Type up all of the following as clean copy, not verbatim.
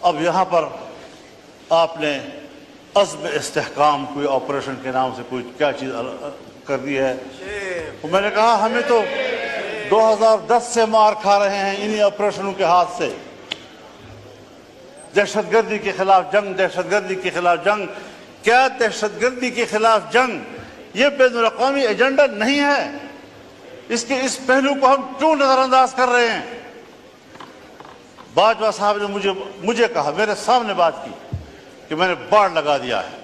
اب یہاں پر آپ نے عزم استحکام کوئی آپریشن کے نام سے کوئی کیا چیز کر دی ہے. میں نے کہا ہمیں تو 2010 سے مار کھا رہے ہیں انہی آپریشنوں کے ہاتھ سے. دہشت گردی کے خلاف جنگ، دہشت گردی کے خلاف جنگ. کیا دہشت گردی کے خلاف جنگ یہ بین الاقوامی ایجنڈا نہیں ہے؟ اس کے اس پہلو کو ہم کیوں نظر انداز کر رہے ہیں؟ باجوہ صاحب نے مجھے کہا، میرے سامنے بات کی کہ میں نے باڑ لگا دیا ہے.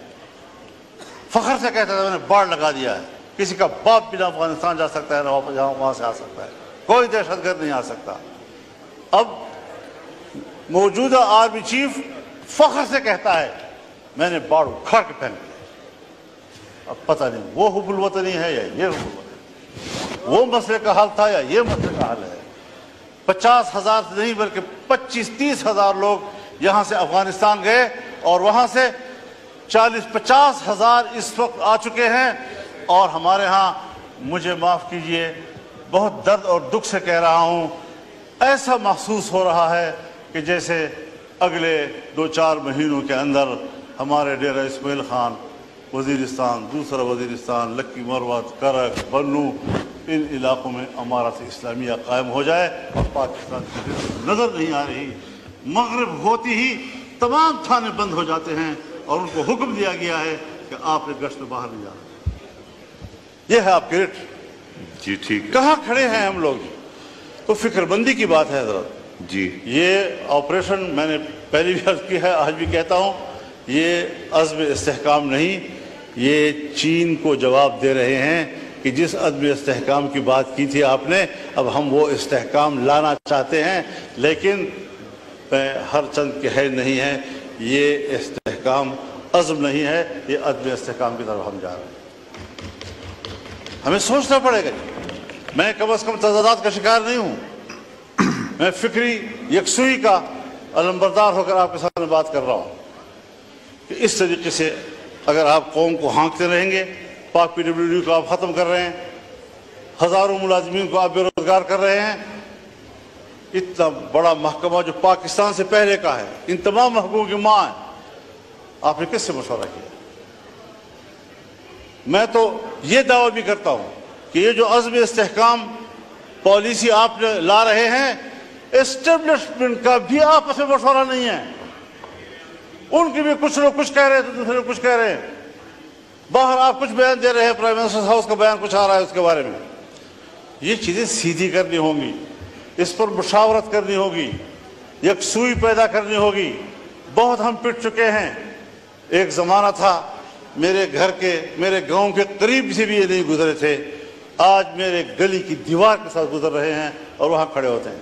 فخر سے کہتا تھا میں نے باڑ لگا دیا ہے. کسی کا باپ بھی نہ افغانستان جا سکتا ہے نہ وہاں سے آ سکتا ہے. کوئی دہشت گرد نہیں آ سکتا. اب موجودہ آرمی چیف فخر سے کہتا ہے میں نے باڑ اکھاڑ کے پھینک دیا. اب پتہ نہیں وہ حب الوطنی ہے یا یہ حب الوطنی، وہ مسئلے کا حل تھا یا یہ مسئلے کا حل ہے. 50,000 سے نہیں بلکہ 25-30 ہزار لوگ یہاں سے افغانستان گئے اور وہاں سے 40-50 ہزار اس وقت آ چکے ہیں. اور ہمارے ہاں، مجھے معاف کیجئے، بہت درد اور دکھ سے کہہ رہا ہوں، ایسا محسوس ہو رہا ہے کہ جیسے اگلے 2-4 مہینوں کے اندر ہمارے ڈیرہ اسماعیل خان، وزیرستان، دوسرا وزیرستان، لکی مروت، کرک، بنو، ان علاقوں میں امارت اسلامیہ قائم ہو جائے اور پاکستان کی نظر نہیں آ رہی. مغرب ہوتی ہی تمام تھانے بند ہو جاتے ہیں اور ان کو حکم دیا گیا ہے کہ آپ نے گشت باہر نہیں جانا. یہ ہے آپ گریٹ. جی ٹھیک. کہاں کھڑے ہیں ہم لوگ؟ تو فکر بندی کی بات ہے حضرت. جی یہ آپریشن میں نے پہلی بھی عرض کی ہے، آج بھی کہتا ہوں، یہ عزم استحکام نہیں، یہ چین کو جواب دے رہے ہیں کہ جس عزم استحکام کی بات کی تھی آپ نے، اب ہم وہ استحکام لانا چاہتے ہیں، لیکن ہر چند کے ہے نہیں ہے. یہ استحکام عزم نہیں ہے، یہ عزم استحکام کی طرف ہم جا رہے ہیں. ہمیں سوچنا پڑے گا. میں کم از کم تضادات کا شکار نہیں ہوں. میں فکری یکسوئی کا علمبردار ہو کر آپ کے سامنے بات کر رہا ہوں کہ اس طریقے سے اگر آپ قوم کو ہانکتے رہیں گے، پاک PWD کو آپ ختم کر رہے ہیں، ہزاروں ملازمین کو آپ بے روزگار کر رہے ہیں. اتنا بڑا محکمہ جو پاکستان سے پہلے کا ہے، ان تمام محکموں کی ماں ہے، آپ نے کس سے مشورہ کیا؟ میں تو یہ دعویٰ بھی کرتا ہوں کہ یہ جو عزم استحکام پالیسی آپ لا رہے ہیں، اسٹیبلشمنٹ کا بھی آپس میں مشورہ نہیں ہے. ان کی بھی کچھ لوگ کچھ کہہ رہے ہیں تو دوسرے لوگ کچھ کہہ رہے ہیں. باہر آپ کچھ بیان دے رہے ہیں، پرائم منسٹر ہاؤس کا بیان کچھ آ رہا ہے اس کے بارے میں. یہ چیزیں سیدھی کرنی ہوں گی، اس پر مشاورت کرنی ہوگی، یکسوئی پیدا کرنی ہوگی. بہت ہم پٹ چکے ہیں. ایک زمانہ تھا میرے گھر کے، میرے گاؤں کے قریب سے بھی یہ نہیں گزرے تھے، آج میرے گلی کی دیوار کے ساتھ گزر رہے ہیں اور وہاں کھڑے ہوتے ہیں.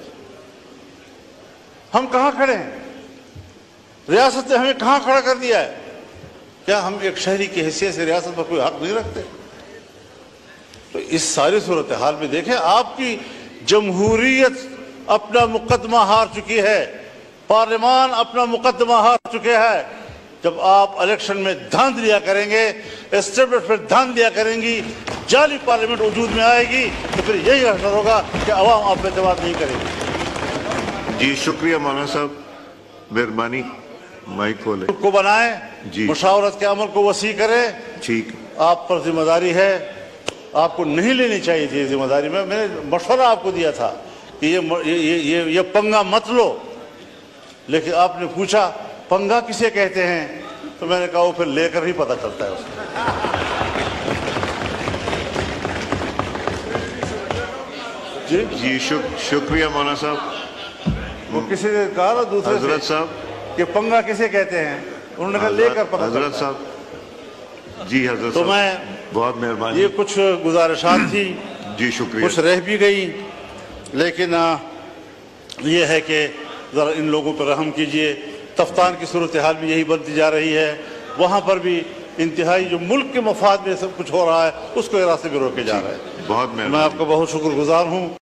ہم کہاں کھڑے ہیں؟ ریاست نے ہمیں کہاں کھڑا کر دیا ہے؟ کیا ہم ایک شہری کی حیثیت سے ریاست پر کوئی حق نہیں رکھتے؟ تو اس ساری صورتحال میں دیکھیں، آپ کی جمہوریت اپنا مقدمہ ہار چکی ہے، پارلیمان اپنا مقدمہ ہار چکے ہیں. جب آپ الیکشن میں دھاند لیا کریں گے، اسٹیبلشمنٹ پر دھاند لیا کریں گی، جعلی پارلیمنٹ وجود میں آئے گی، تو پھر یہی اثر ہوگا کہ عوام آپ پہ اعتماد نہیں کرے گی. جی شکریہ مولانا صاحب، مہربانی مائک کھولے کو بنائیں، جی مشاورت کے عمل کو وسیع کریں. ٹھیک. آپ پر ذمہ داری ہے، آپ کو نہیں لینی چاہیے تھی ذمہ داری. میں نے مشورہ آپ کو دیا تھا کہ یہ پنگا مت لو، لیکن آپ نے پوچھا پنگا کسے کہتے ہیں، تو میں نے کہا وہ پھر لے کر ہی پتہ چلتا ہے اس کو. جی شکریہ مولانا صاحب. وہ کسی نے کہا نا دوسرے حضرت سے صاحب کہ پنگا کسے کہتے ہیں، انہوں نے کہا لے کر پتہ حضرت چلتا ہے. صاحب. جی حضرت تو صاحب میں بہت مہربانی. یہ کچھ گزارشات تھی، جی شکریہ. کچھ رہ بھی گئی، لیکن یہ ہے کہ ذرا ان لوگوں پر رحم کیجئے. تفتان کی صورتحال بھی یہی بنتی جا رہی ہے، وہاں پر بھی انتہائی جو ملک کے مفاد میں سب کچھ ہو رہا ہے اس کو ارادے سے بھی روکے جا رہے ہیں. بہت مہربانی. میں آپ کا بہت شکر گزار ہوں.